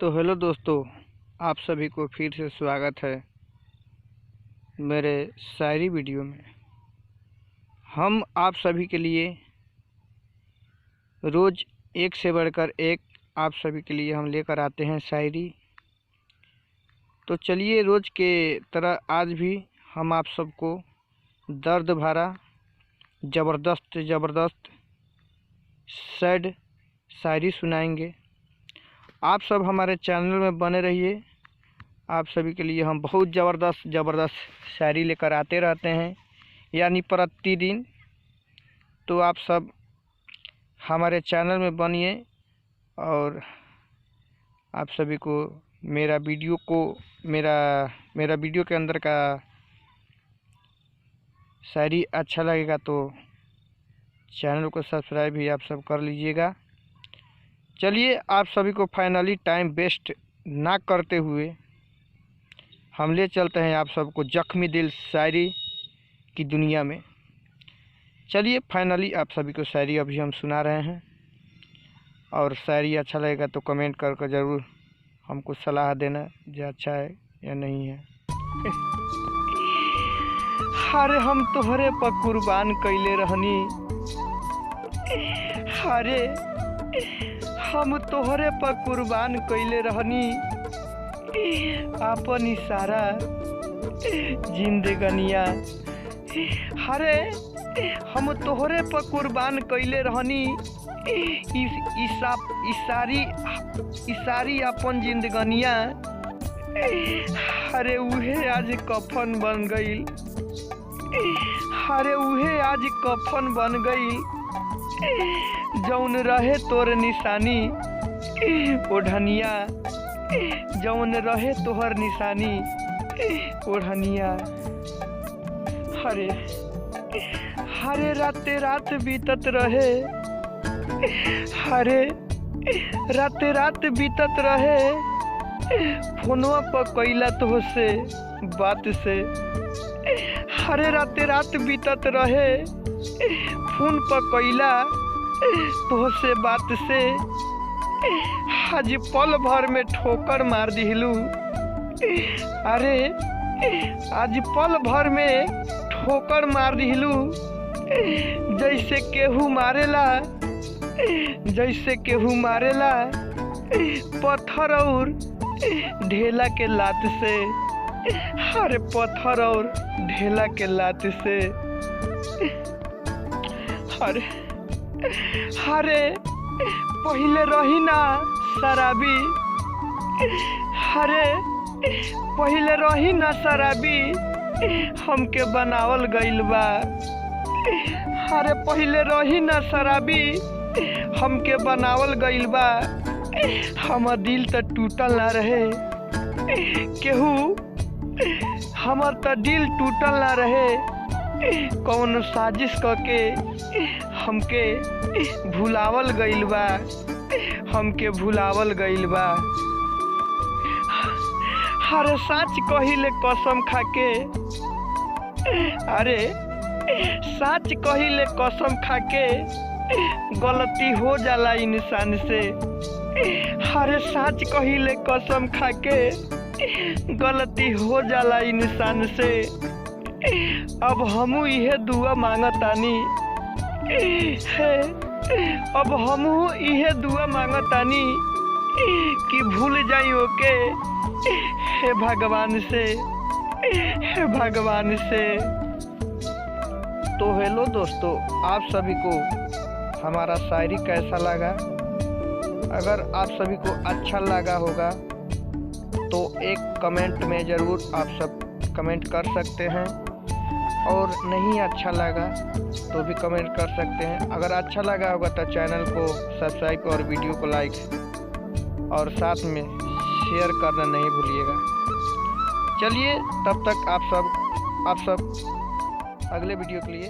तो हेलो दोस्तों, आप सभी को फिर से स्वागत है मेरे शायरी वीडियो में। हम आप सभी के लिए रोज़ एक से बढ़कर एक आप सभी के लिए हम लेकर आते हैं शायरी। तो चलिए रोज़ के तरह आज भी हम आप सबको दर्द भरा ज़बरदस्त सैड शायरी सुनाएंगे। आप सब हमारे चैनल में बने रहिए। आप सभी के लिए हम बहुत ज़बरदस्त शायरी लेकर आते रहते हैं, यानी प्रतिदिन। तो आप सब हमारे चैनल में बनिए और आप सभी को मेरा वीडियो के अंदर का शायरी अच्छा लगेगा तो चैनल को सब्सक्राइब भी आप सब कर लीजिएगा। चलिए आप सभी को फाइनली टाइम वेस्ट ना करते हुए हम ले चलते हैं आप सबको जख्मी दिल शायरी की दुनिया में। चलिए फाइनली आप सभी को शायरी अभी हम सुना रहे हैं, और शायरी अच्छा लगेगा तो कमेंट करके ज़रूर हमको सलाह देना जो अच्छा है या नहीं है। अरे हम तोहरे पर कुर्बान कैले रहनी, अरे हम तोहरे पर कुर्बान कैले रहनी, आपन इशारा जिंदगनिया। अरे हम तोहरे पर कुर्बान कैले रहनी, इसारी अपन जिंदगनिया। अरे उहे आज कफन बन गई, अरे उहे आज कफन बन गई, जौन रहे तोर निशानी ओढ़निया, जौन रहे तोहर निशानी ओढ़निया। हरे रात बीतत रहे, हरे रात बीतत रहे, फोनवा पर कैला तोहसे बात से। हरे रात बीतत रहे, फोन पर कैला तोहसे बात से। आज पल भर में ठोकर मार दिलू, अरे आज पल भर में ठोकर मार दिलू, जैसे केहू मारेला पत्थर और ढेला के लात से। अरे पत्थर और ढेला के लात से। अरे पहिले रही ना शराबी, अरे पहिले रही ना शराबी, हमके बनावल गइल बा। अरे पहिले रही ना शराबी, हमके बनावल गइल बा। हमर दिल त टूटल ना रहे केहू, हमर त दिल टूटल ना रहे, कौन साजिश करके हमके भुलावल गइल बा, हमके भुलावल गइल बा। अरे सच कहिले कसम खाके, अरे सच कहिले कसम खाके, गलती हो जाला इंसान से। अरे सच कहिले कसम खाके, गलती हो जाला इंसान से। अब हमू इहे दुआ मांगतानी, अब हमू इहे दुआ मांगतानी कि भूल जाई ओके हे भगवान से, हे भगवान से। तो हेलो दोस्तों, आप सभी को हमारा शायरी कैसा लगा? अगर आप सभी को अच्छा लगा होगा तो एक कमेंट में ज़रूर आप सब कमेंट कर सकते हैं, और नहीं अच्छा लगा तो भी कमेंट कर सकते हैं। अगर अच्छा लगा होगा तो चैनल को सब्सक्राइब और वीडियो को लाइक और साथ में शेयर करना नहीं भूलिएगा। चलिए तब तक आप सब अगले वीडियो के लिए